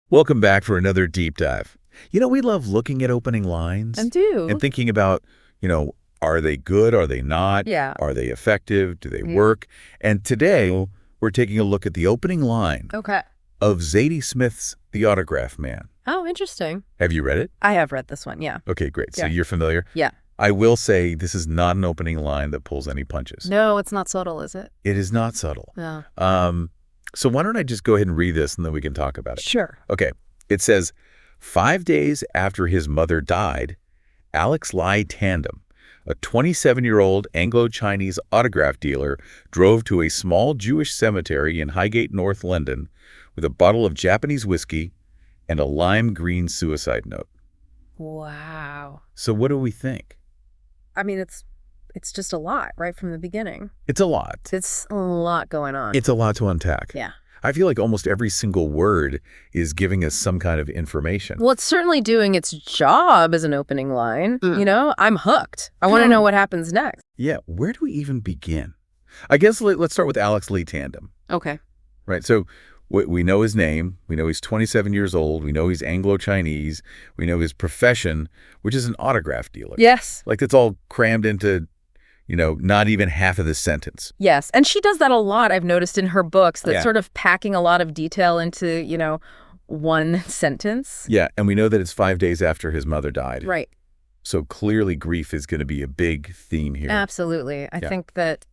Welcome back for another deep dive. We love looking at opening lines I do. and thinking about, are they good? Are they not? Yeah. Are they effective? Do they Yeah. work? And today, we're taking a look at the opening line Okay. of Zadie Smith's The Autograph Man. Oh, interesting. Have you read it? I have read this one, yeah. Okay, great. So Yeah. you're familiar? Yeah. I will say this is not an opening line that pulls any punches. No, it's not subtle, is it? It is not subtle. No. So why don't I just go ahead and read this and then we can talk about it. Sure. Okay. It says, 5 days after his mother died, Alex Tandem, a 27-year-old Anglo-Chinese autograph dealer, drove to a small Jewish cemetery in Highgate, North London, with a bottle of Japanese whiskey and a lime green suicide note. Wow. So what do we think? I mean, it's just a lot right from the beginning. It's a lot. It's a lot going on. It's a lot to unpack. Yeah. I feel like almost every single word is giving us some kind of information. Well, it's certainly doing its job as an opening line. I'm hooked. I want to know what happens next. Yeah, where do we even begin? I guess let's start with Alex Tandem. Okay. Right, so we know his name. We know he's 27 years old. We know he's Anglo-Chinese. We know his profession, which is an autograph dealer. Yes. Like that's all crammed into, not even half of this sentence. Yes. And she does that a lot, I've noticed in her books, that Yeah. sort of packing a lot of detail into, one sentence. Yeah, and we know that it's 5 days after his mother died. Right. So clearly grief is going to be a big theme here. Absolutely. I Yeah. think that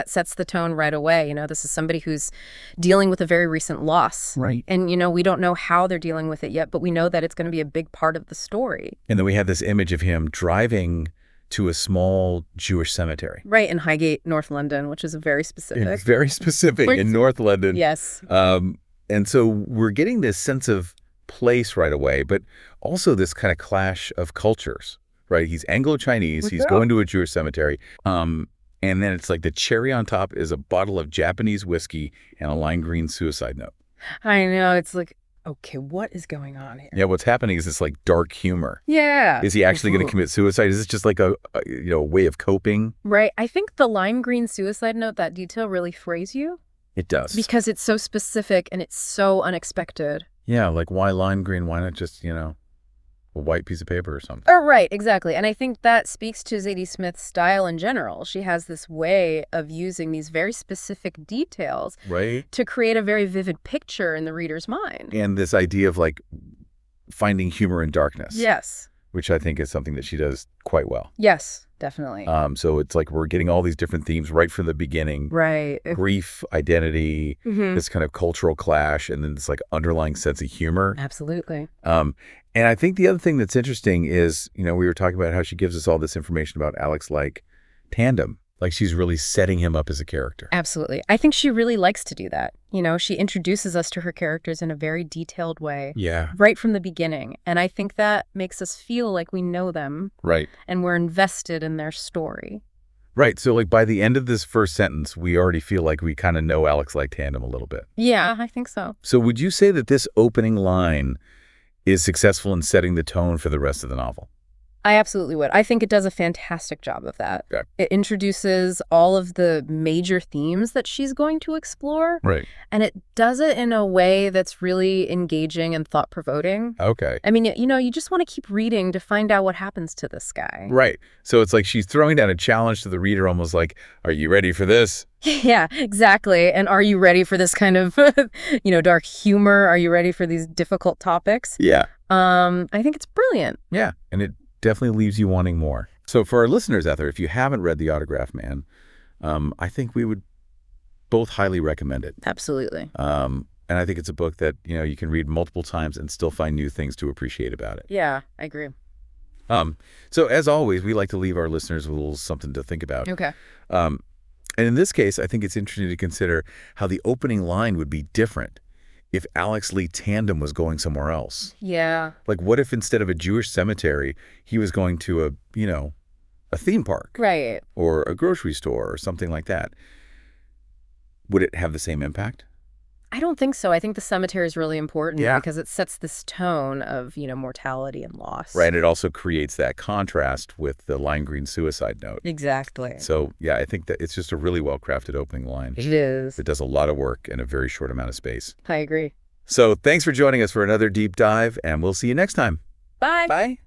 sets the tone right away. This is somebody who's dealing with a very recent loss. Right. And, we don't know how they're dealing with it yet, but we know that it's going to be a big part of the story. And then we have this image of him driving to a small Jewish cemetery. Right, in Highgate, North London, which is very specific. Very specific, in North London. Yes. And so we're getting this sense of place right away, but also this kind of clash of cultures, right? He's Anglo-Chinese. He's going to a Jewish cemetery. And then it's like the cherry on top is a bottle of Japanese whiskey and a lime green suicide note. I know. It's like, okay, what is going on here? Yeah, what's happening is this like dark humor. Yeah. Is he actually going to commit suicide? Is this just like a way of coping? Right. I think the lime green suicide note, that detail really frays you. It does. Because it's so specific and it's so unexpected. Yeah, like why lime green? Why not just, a white piece of paper or something? Oh, right, exactly. And I think that speaks to Zadie Smith's style in general. She has this way of using these very specific details to create a very vivid picture in the reader's mind. And this idea of like finding humor in darkness. Yes. Which I think is something that she does quite well. Yes, definitely. So it's like we're getting all these different themes right from the beginning. Right. Grief, identity, this kind of cultural clash, and then this like underlying sense of humor. Absolutely. And I think the other thing that's interesting is, we were talking about how she gives us all this information about Alex Tandem. Like she's really setting him up as a character. Absolutely. I think she really likes to do that. She introduces us to her characters in a very detailed way. Yeah. Right from the beginning. And I think that makes us feel like we know them. Right. And we're invested in their story. Right. So like by the end of this first sentence, we already feel like we kind of know Alex Tandem a little bit. Yeah, I think so. So would you say that this opening line is successful in setting the tone for the rest of the novel? I absolutely would. I think it does a fantastic job of that. Okay. It introduces all of the major themes that she's going to explore. Right. And it does it in a way that's really engaging and thought-provoking. Okay. I mean, you just want to keep reading to find out what happens to this guy. Right. So it's like she's throwing down a challenge to the reader, almost like, are you ready for this? Yeah, exactly. And are you ready for this kind of, dark humor? Are you ready for these difficult topics? Yeah. I think it's brilliant. Yeah. And it definitely leaves you wanting more. So for our listeners out there, if you haven't read The Autograph Man, I think we would both highly recommend it. Absolutely. And I think it's a book that, you can read multiple times and still find new things to appreciate about it. Yeah, I agree. So as always, we like to leave our listeners with a little something to think about. Okay. And in this case, I think it's interesting to consider how the opening line would be different if Alex Tandem was going somewhere else. Yeah. Like, what if instead of a Jewish cemetery, he was going to a theme park? Right. Or a grocery store or something like that. Would it have the same impact? I don't think so. I think the cemetery is really important because it sets this tone of, mortality and loss. Right. It also creates that contrast with the lime green suicide note. Exactly. So, yeah, I think that it's just a really well-crafted opening line. It is. It does a lot of work in a very short amount of space. I agree. So thanks for joining us for another deep dive, and we'll see you next time. Bye. Bye.